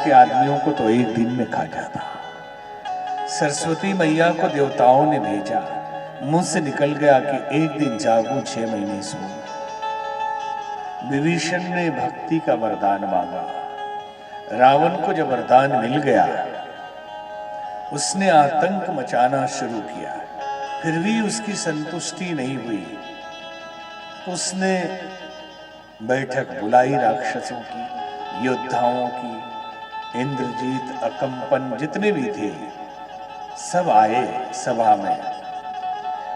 के आदमियों को तो एक दिन में खा जाता। सरस्वती मैया को देवताओं ने भेजा, मुंह से निकल गया कि एक दिन जागो 6 महीने सो। विभीषण ने भक्ति का वरदान मांगा। रावण को जब वरदान मिल गया, उसने आतंक मचाना शुरू किया, फिर भी उसकी संतुष्टि नहीं हुई। उसने बैठक बुलाई राक्षसों की, योद्धाओं की। इंद्रजीत, अकंपन जितने भी थे सब आए सभा में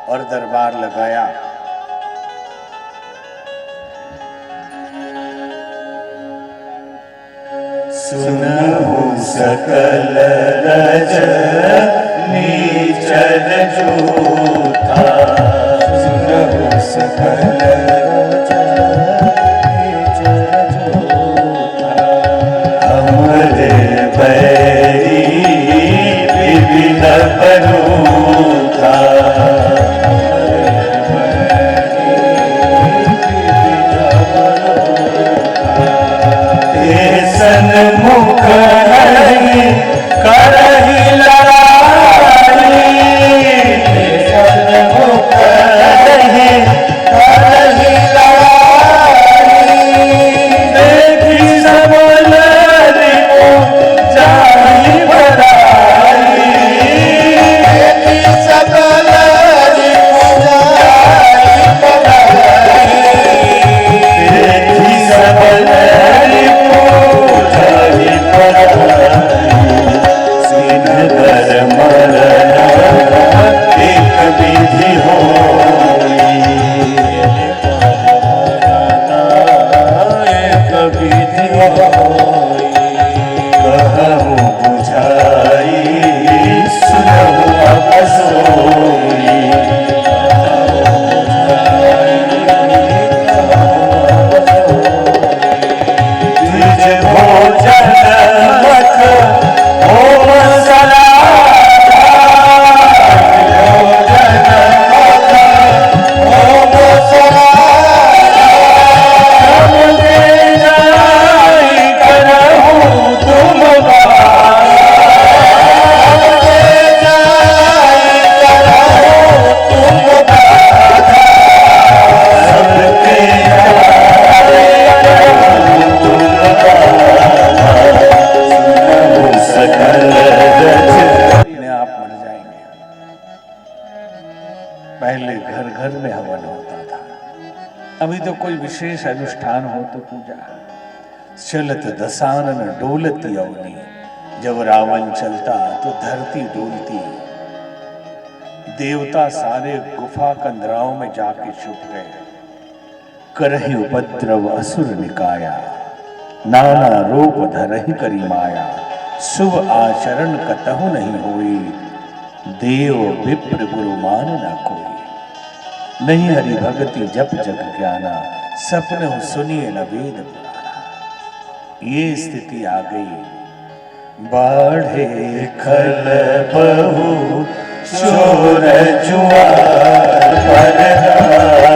और दरबार लगाया। सुनहु सकल रजनीचर जूथा, सुनहु सकल रजनीचर जूथा। हमरे बैरी विपिन बनूथा, मुख नहीं करही लड़ाई, मुख नहीं करही लड़ाई। देखी सबल रिपु जाहि बड़ाई, देखी सबल रिपु जाहि बड़ाई। देखी सबल सिनगर मरना एक विधि होई, एक विधि होई। कहूँ बुझाई सुनहु अब सोई, तुझ भोजन मत हो मसला, भोजन मत हो मसला। हम दे जाई करहूँ तुम बारा, हम दे जाई करहूँ तुम बारा। सबके अपने आप मर जाएंगे। पहले घर घर में हवन होता था, अभी तो कोई विशेष अनुष्ठान हो तो पूजा। चलत दसानन डोलती अवनी, जब रावण चलता तो धरती डोलती। देवता सारे गुफा कंदराओं में जाके छुप गए। करहि उपद्रव असुर निकाया, नाना रूप धरहि करी माया। शुभ आचरण कतहु नहीं होई, देव विप्र गुरु मान न कोई। नहीं हरि भगति जप जग ज्ञाना, सपने सुनिए न वेद पुराना। ये स्थिति आ गई। बढ़े खल बहु चोर जुआर परनारा,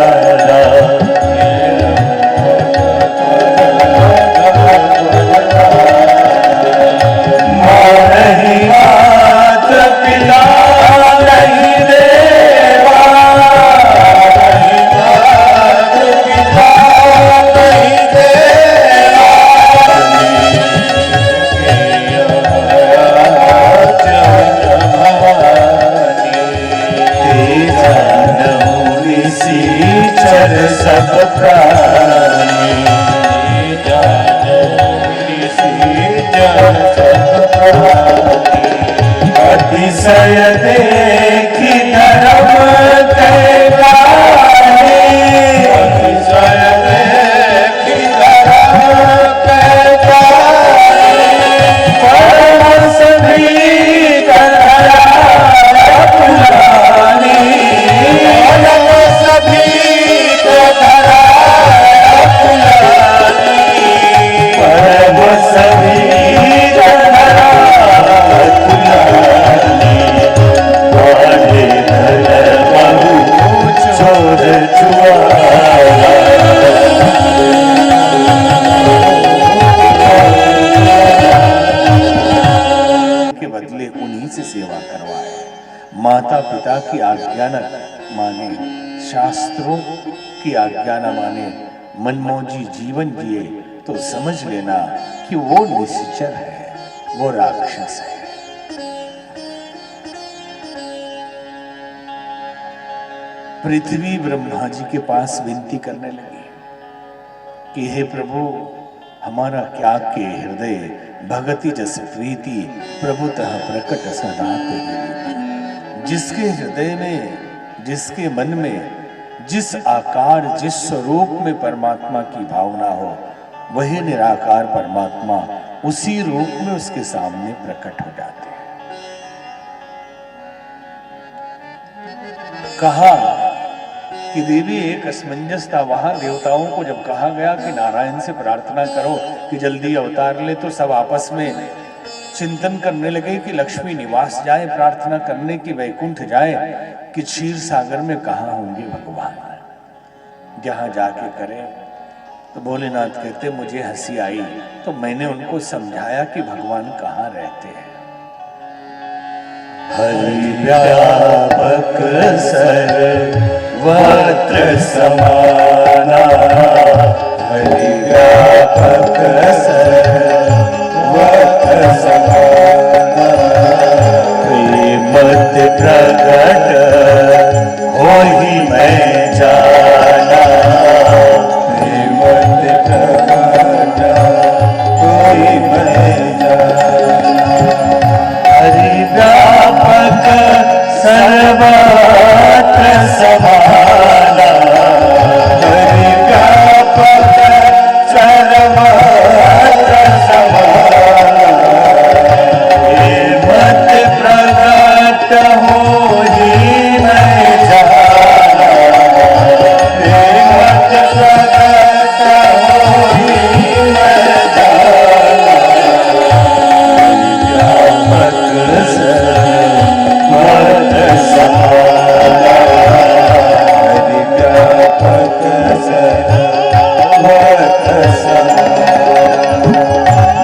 सब प्राणी अतिशय देखी धर्म कैलानी, अतिशय देखी धर्म कैलानी। परम सभी करहरा पुरानी, परम सभी परम सभी सेवा करवाए। माता पिता की आज्ञा न माने, शास्त्रों की आज्ञा न माने, मनमौजी जीवन जिए तो समझ लेना कि वो निश्चर है, वो राक्षस है। पृथ्वी ब्रह्मा जी के पास विनती करने लगी कि हे प्रभु, हमारा क्या के हृदय भगति जस प्रीति प्रभुतः प्रकट सदा तेरी। जिसके हृदय में, जिसके मन में जिस आकार, जिस स्वरूप में परमात्मा की भावना हो, वही निराकार परमात्मा उसी रूप में उसके सामने प्रकट हो जाते हैं। कहा कि देवी एक असमंजस था वहां। देवताओं को जब कहा गया कि नारायण से प्रार्थना करो कि जल्दी अवतार ले, तो सब आपस में चिंतन करने लगे कि लक्ष्मी निवास जाए प्रार्थना करने की, वैकुंठ जाए, कि क्षीर सागर में कहाँ होंगे भगवान, जहां जाके करें। तो भोलेनाथ कहते मुझे हंसी आई, तो मैंने उनको समझाया कि भगवान कहाँ रहते हैं। हरि व्यापक सर्वत्र समाना, हरि व्यापक सर्वत्र समाना, प्रेमत प्रगट होहि मैं जाना, प्रेमत प्रगट होहि मैं जाना। हरि व्यापक सर्वत्र समाना, हरि व्यापक सर्वत्र समाना, प्रेमत प्रगट होहि मैं जाना, प्रेमत प्रगट होहि मैं जाना।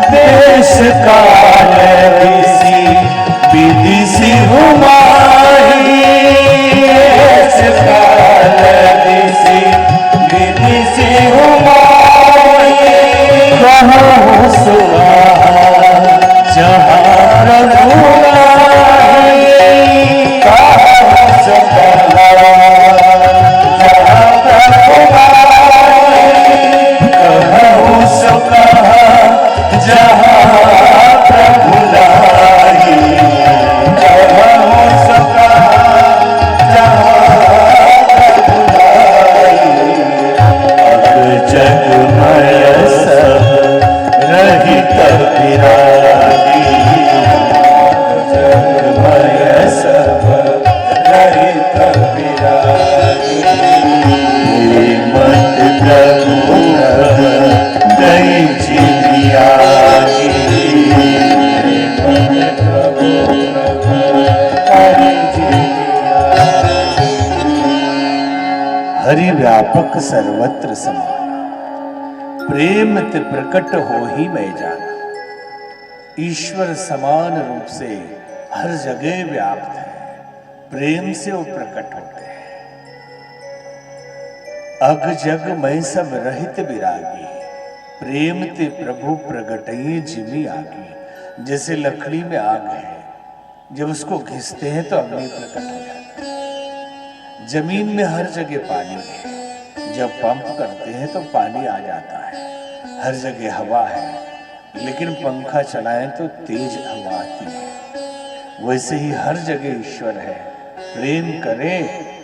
देश काल विधि विधि हुमाही, देश काल विधि विधि हुमाही, कहूँ सुहा जहाँ प्रभु आई, कहूँ सुहा जहाँ प्रभु आई, कहूँ सुहा जहाँ प्रभु लाई, कहूँ सुहा जहाँ प्रभु लाई। अब जगमय सब रहित विरागी, जगमय सब रहित विरागी, मत प्रभु दई जियागी, मत प्रभु दई जियागी। हरि व्यापक सर्वत्र समाना, प्रेम ते प्रकट हो ही मैं जाना। ईश्वर समान रूप से हर जगह व्याप्त है, प्रेम से वो प्रकट होते हैं। अग जग मैं सब रहित विरागी, प्रेम ते प्रभु प्रगटइए जिमी आगी। जैसे लकड़ी में आग है, जब उसको घिसते हैं तो अग्नि प्रकट हो जाती है। जमीन में हर जगह पानी है, जब पंप करते हैं तो पानी आ जाता है। हर जगह हवा है, लेकिन पंखा चलाएं तो तेज हवा आती है। वैसे ही हर जगह ईश्वर है। प्रेम करे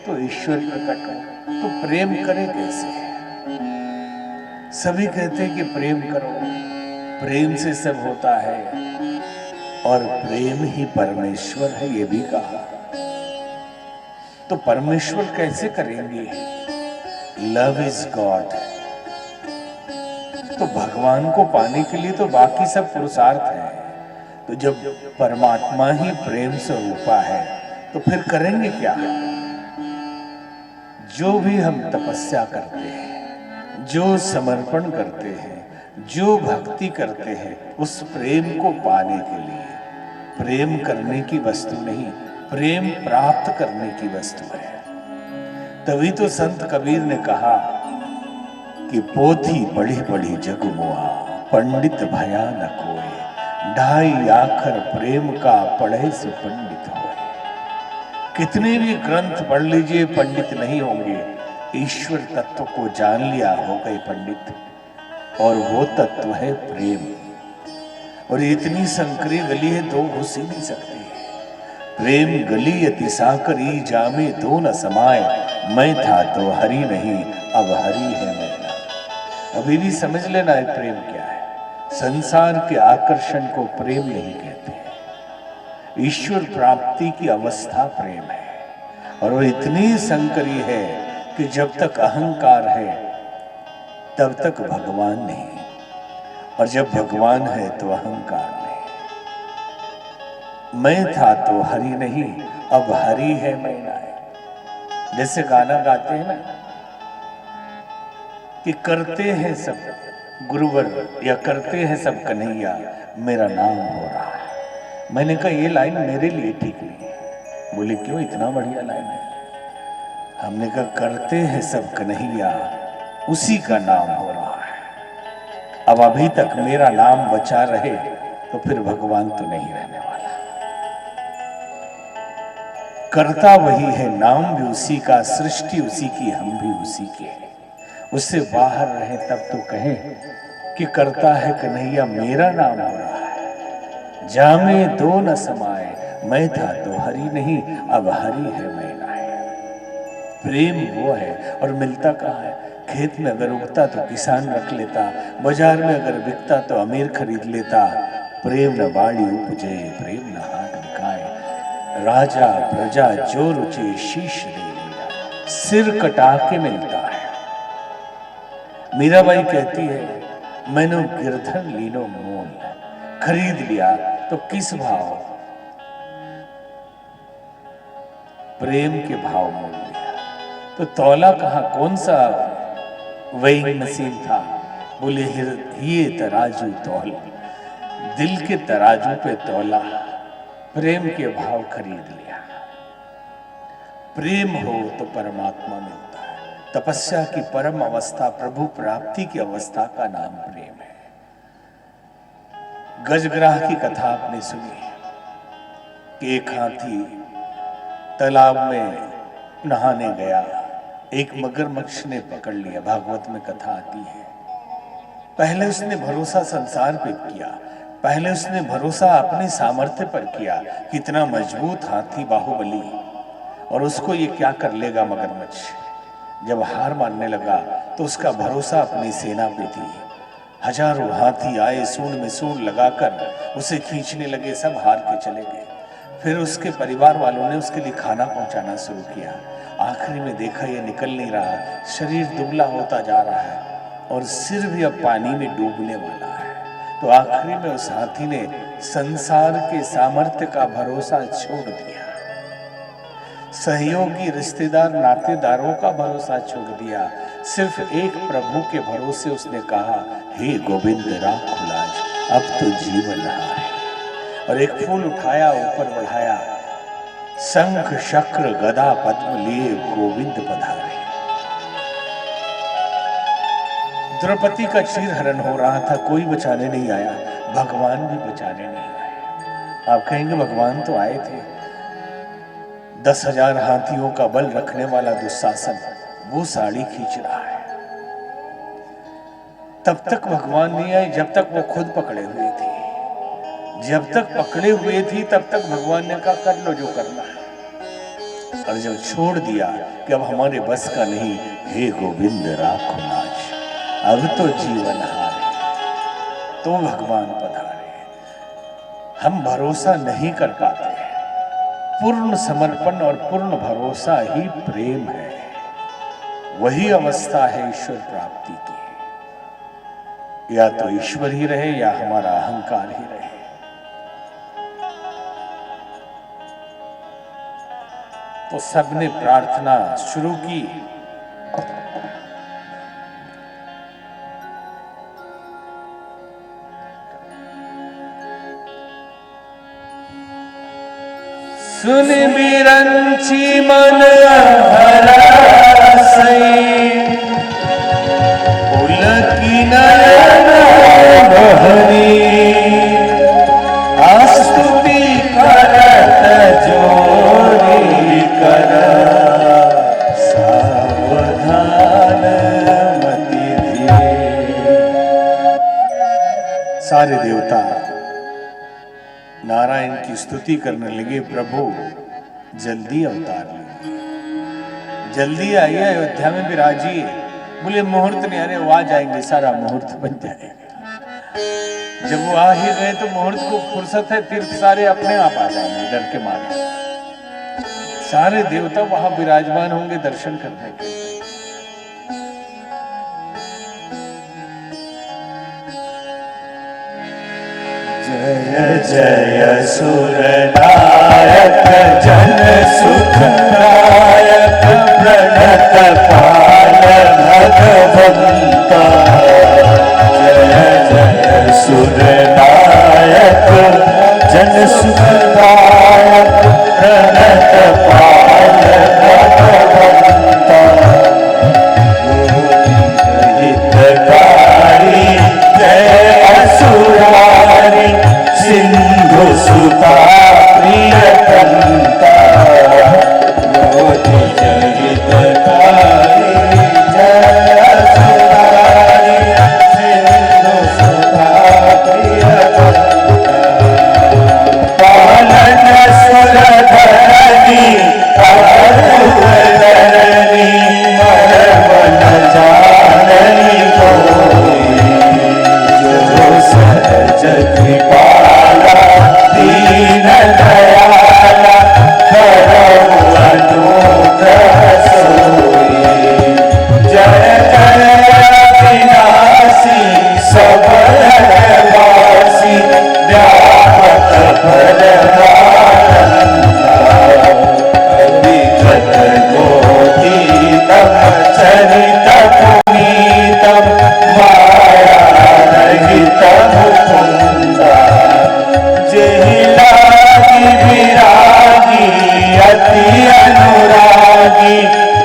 तो ईश्वर प्रकट हो, तो प्रेम करे कैसे? सभी कहते हैं कि प्रेम करो, प्रेम से सब होता है, और प्रेम ही परमेश्वर है, ये भी कहा। तो परमेश्वर कैसे करेंगे? Love is God. तो भगवान को पाने के लिए तो बाकी सब पुरुषार्थ है। तो जब परमात्मा ही प्रेम स्वरूपा है तो फिर करेंगे क्या? जो भी हम तपस्या करते हैं, जो समर्पण करते हैं, जो भक्ति करते हैं, उस प्रेम को पाने के लिए प्रेम करने की वस्तु नहीं, प्रेम प्राप्त करने की वस्तु है। तभी तो संत कबीर ने कहा कि पोथी पढ़ी पढ़ी जग मुआ, पंडित भया न कोई, ढाई आखर प्रेम का पढ़े से पंडित होए। कितने भी ग्रंथ पढ़ लीजिए, पंडित नहीं होंगे। ईश्वर तत्व को जान लिया हो गए पंडित, और वो तत्व है प्रेम। और इतनी संकरी गली है, दो घुस ही नहीं सकते। प्रेम गली अति साकरी, जामे दो न समाए, मैं था तो हरि नहीं, अब हरि है मैं ना। अभी भी समझ लेना है प्रेम क्या है। संसार के आकर्षण को प्रेम नहीं कहते। ईश्वर प्राप्ति की अवस्था प्रेम है। और वो इतनी संकरी है कि जब तक अहंकार है तब तक भगवान नहीं, और जब भगवान है तो अहंकार नहीं। मैं था तो हरि नहीं, अब हरि है मैं ना है। जैसे गाना गाते हैं ना कि करते हैं सब गुरुवर या करते हैं सब कन्हैया, मेरा नाम हो रहा है। मैंने कहा ये लाइन मेरे लिए ठीक नहीं है। बोले क्यों, इतना बढ़िया लाइन है। हमने कहा करते हैं सब कन्हैया, उसी का नाम हो रहा है। अब अभी तक मेरा नाम बचा रहे तो फिर भगवान तो नहीं रहने वाला। करता वही है, नाम भी उसी का, सृष्टि उसी की, हम भी उसी के। उससे बाहर रहे तब तो कहें कि करता है कन्हैया, मेरा नाम हो रहा है। जामे दो न समाए, मैं था तो हरि नहीं, अब हरि है मैं ना है। प्रेम वो है। और मिलता कहाँ है। खेत में अगर उगता तो किसान रख लेता, बाजार में अगर बिकता तो अमीर खरीद लेता। प्रेम न बाड़ी उपजे, प्रेम न हाट बिकाए, राजा प्रजा जो रुचे शीश दे लिया, सिर कटा के मिलता है। मीराबाई कहती है मैंने गिरधर लीनो मोल, खरीद लिया तो किस भाव, प्रेम के भाव मोल लिया। तो तौला कहाँ, कौन सा वेइंग मशीन था। बोले ये तराजू तौल, दिल के तराजू पे तौला, प्रेम के भाव खरीद लिया। प्रेम हो तो परमात्मा मिलता है। तपस्या की परम अवस्था, प्रभु प्राप्ति की अवस्था का नाम प्रेम है। गजग्राह की कथा आपने सुनी कि एक हाथी तालाब में नहाने गया, एक मगरमच्छ ने पकड़ लिया। भागवत में कथा आती है। पहले उसने भरोसा संसार पे किया, पहले उसने भरोसा अपने सामर्थ्य पर किया, कितना मजबूत हाथी बाहुबली, और उसको ये क्या कर लेगा मगरमच्छ। जब हार मानने लगा तो उसका भरोसा अपनी सेना पे थी। हजारों हाथी आए, सूंड में सूंड लगाकर उसे खींचने लगे, सब हार के चले गए। फिर उसके परिवार वालों ने उसके लिए खाना पहुंचाना शुरू किया। आखिरी में देखा ये निकल नहीं रहा, शरीर दुबला होता जा रहा है और सिर भी अब पानी में डूबने वाला है। तो आखिरी में उस हाथी ने संसार के सामर्थ्य का भरोसा छोड़ दिया, सहयोगी रिश्तेदार नातेदारों का भरोसा छोड़ दिया। सिर्फ एक प्रभु के भरोसे उसने कहा, हे गोविंद राखो लाज, अब तो जीवन हार है। और एक फूल उठाया, ऊपर बढ़ाया, शंख शक्र गदा पद्म लिए गोविंद पधारे। द्रौपदी का चीर हरण हो रहा था, कोई बचाने नहीं आया, भगवान भी बचाने नहीं आए। आप कहेंगे भगवान तो आए थे। 10,000 हाथियों का बल रखने वाला दुशासन वो साड़ी खींच रहा है। तब तक भगवान नहीं आए जब तक वो खुद पकड़े हुए थे। जब तक पकड़े हुए थी तब तक भगवान ने कहा कर लो जो करना है। और जब छोड़ दिया कि अब हमारे बस का नहीं, हे गोविंद राखो लाज, अब तो जीवन हार है, तो भगवान पधारे। हम भरोसा नहीं कर पाते हैं। पूर्ण समर्पण और पूर्ण भरोसा ही प्रेम है। वही अवस्था है ईश्वर प्राप्ति की। या तो ईश्वर ही रहे या हमारा अहंकार ही रहे। तो सबने प्रार्थना शुरू की। सुन बिरंची मन हरसई, पुलकी नयन बहरी, आस्तुति करत जोरी कर, सावधान मति धीरे। सारे देवता नारायण की स्तुति करने लगे, प्रभु जल्दी अवतार लीजिए, जल्दी आइए, अयोध्या में विराजिए। बोले मुहूर्त नहीं, अरे वो आ जाएंगे, सारा मुहूर्त बन जाएगा। जब वो आ ही गए तो मुहूर्त को फुर्सत है, तीर्थ सारे अपने आप आ जाएंगे डर के मारे। सारे देवता वहां विराजमान होंगे दर्शन करने के लिए। जय जय सुरनायक जन सुखदायक, प्रणत पाल भगवंता। जय जय सुरनायक जन सुखदायक, प्रणत पाल भगवंता। हितकारी जय असुरारी, सिंधु सुता प्रियतंता। हितकारी जय असुरारी, सिंधु सुता प्रियतंता। पालन सुरधरणी अवधरणी, मरवन जाननी कोई। जो सहज कृपाला दीन दयाला, करहु अनुग्रह सोई। जय जय विनाशी सब नरवासी, व्यापक परमानंदा। अभिगत गोतीतम चरित पुनीतम, माया रहित मुकुंदा। जेहि लागी विरागी अति अनुरागी,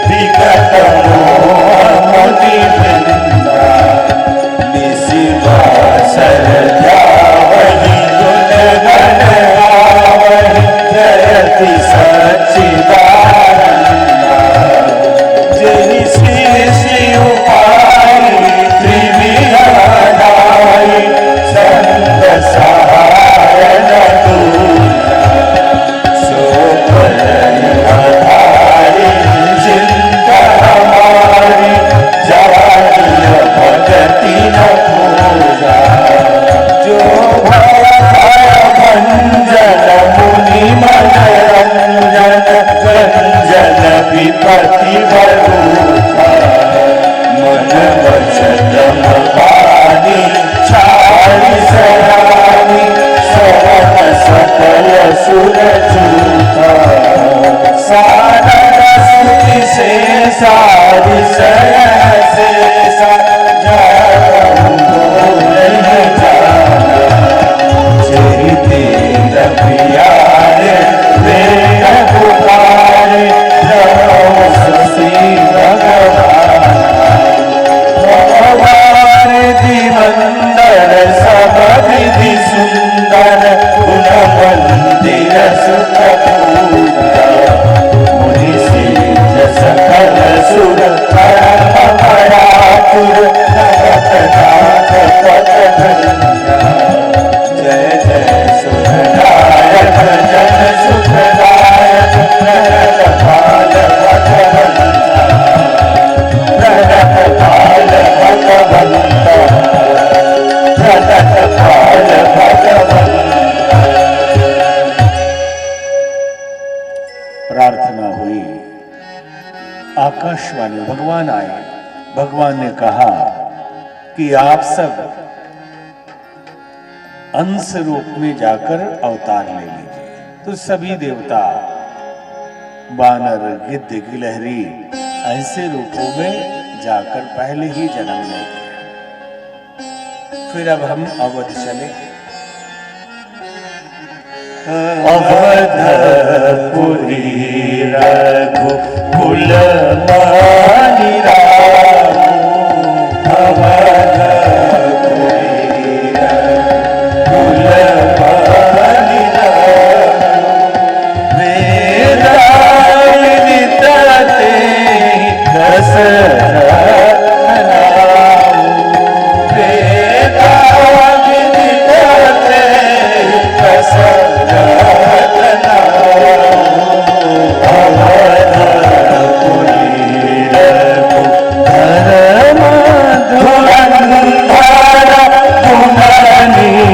विगत मोह मुनि वृंदा। निशिवासर ध्यावहि गुण गण गावहि, जयति सच्चिदानंदा। जेहि श्री शिव पाई त्रिविधनाई, संत सहाय न दूजा। सो पलय आधारी चिंता हमारी, जानिय भगति न पूजा। जो भय भंजन मुनि मनरंजन, रंजन विपति भरूखा। मन वचन पानी छाड़ी सरानी, शरण सकल सुर जूथा। सारद स्तुति से सारी शरण से नहीं जाना। जेहि दीन प्यारे वेग पुकारे, रहो शशि भगवान। भगवान दिवंदर सब विधि सुंदर, गुण मंदिर सुख पूजा। मुनि सिद्ध सकल सुर परम परातुर, नरक नाथ पथ भंजा। जय जय सुरनायक जन सुखदायक, प्रणत पाल भगवंता। प्रणत पाल भगवंता, प्रणत पाल भगवंता। प्रार्थना हुई, आकाशवाणी, भगवान आए। भगवान ने कहा कि आप सब अंश रूप में जाकर अवतार ले लीजिए। तो सभी देवता, बानर, गिद्ध, गिलहरी ऐसे रूपों में जाकर पहले ही जन्म ले गए। फिर अब हम अवध चले। अवधपुरी रघुकुल मणि राम, अवधपुरी रघुकुल मणि राम, वेद विदित तेहि दशरथ नाम, वेद विदित तेहि दशरथ नाम, अवधपुरी रघुधर मधुरंधर गुणनिधिकारी,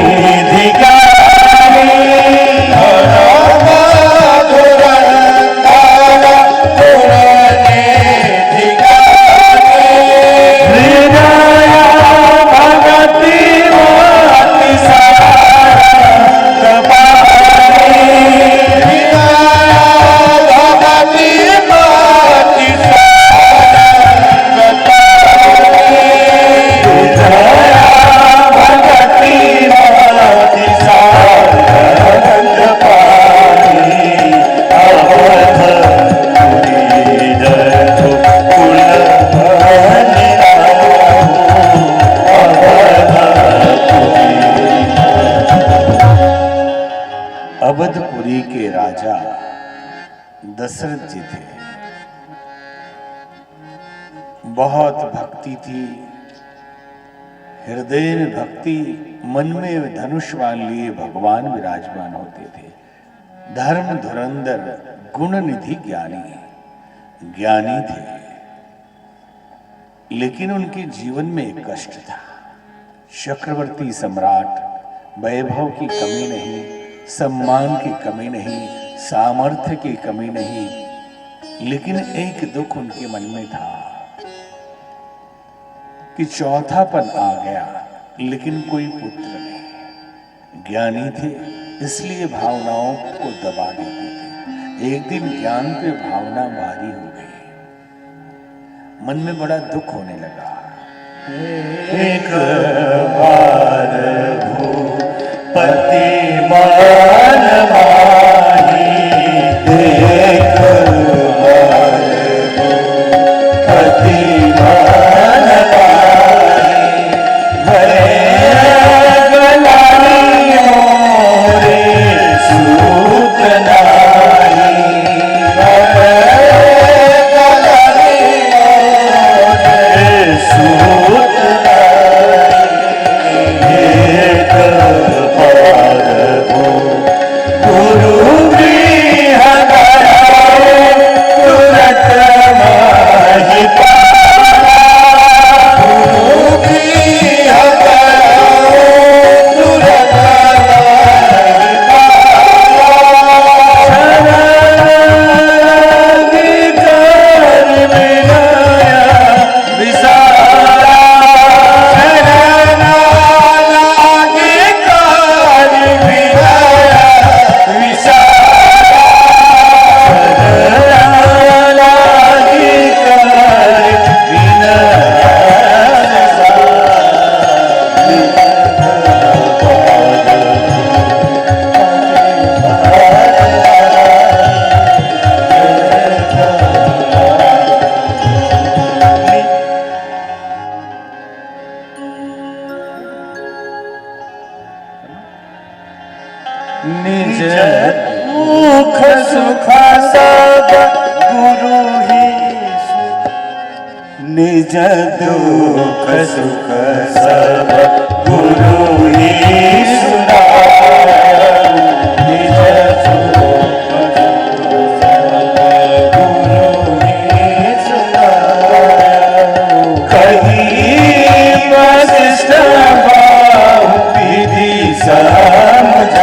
अवधपुरी के राजा दशरथ जी थे। बहुत भक्ति थी, हृदय में भक्ति, मन में धनुष्वान लिए भगवान विराजमान होते थे। धर्म धुरंधर गुण निधि ज्ञानी थे, लेकिन उनके जीवन में एक कष्ट था। चक्रवर्ती सम्राट, वैभव की कमी नहीं, सम्मान की कमी नहीं, सामर्थ्य की कमी नहीं, लेकिन एक दुख उनके मन में था कि चौथापन आ गया, लेकिन कोई पुत्र नहीं। ज्ञानी थे, इसलिए भावनाओं को दबा देते थे। एक दिन ज्ञान पे भावना भारी हो गई, मन में बड़ा दुख होने लगा। एक बार भूपति मान माही, एक बार भूपति मान माही, गलानी मोरे सूत नाही, गलानी मोरे सूत निज दुख सुख सब गुरु ही, निज दुख सुख सब गुरु ही सुनाए, निज दुख सब गुरु ही सुनाए, कहीं वशिष्ठ बाहु विधि समझाया,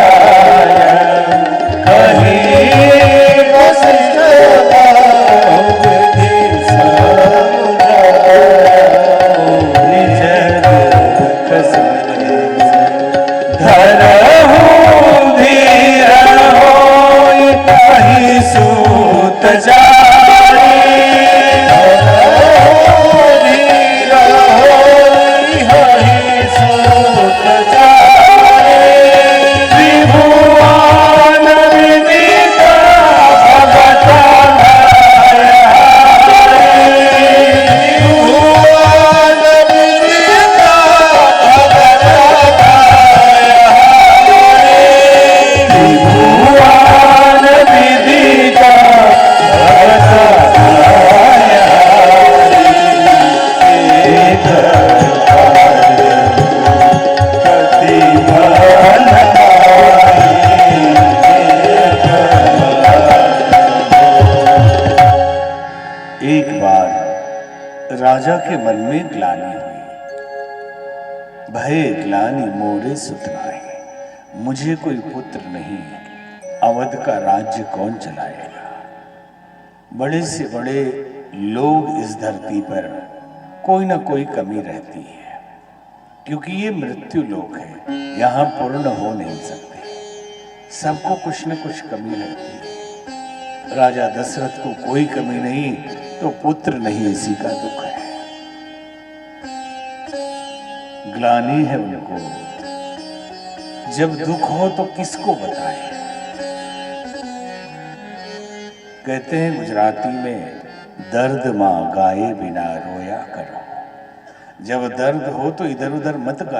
कहीं वशिष्ठ बाहु विधि समझाया, निज दुख धरहु के मन में ग्लानि हुई। भय ग्लानि मोरे सुत नाहि, मुझे कोई पुत्र नहीं, अवध का राज्य कौन चलाएगा। बड़े से बड़े लोग इस धरती पर कोई ना कोई कमी रहती है, क्योंकि ये मृत्यु लोक है, यहाँ पूर्ण हो नहीं सकते, सबको कुछ न कुछ कमी रहती है। राजा दशरथ को कोई कमी नहीं तो पुत्र नहीं, इसी का दुख है, ग्लानि है उनको। जब दुख हो तो किसको बताएं। कहते हैं गुजराती में, दर्द मां गाए बिना रोया करो। जब दर्द हो तो इधर उधर मत गाओ।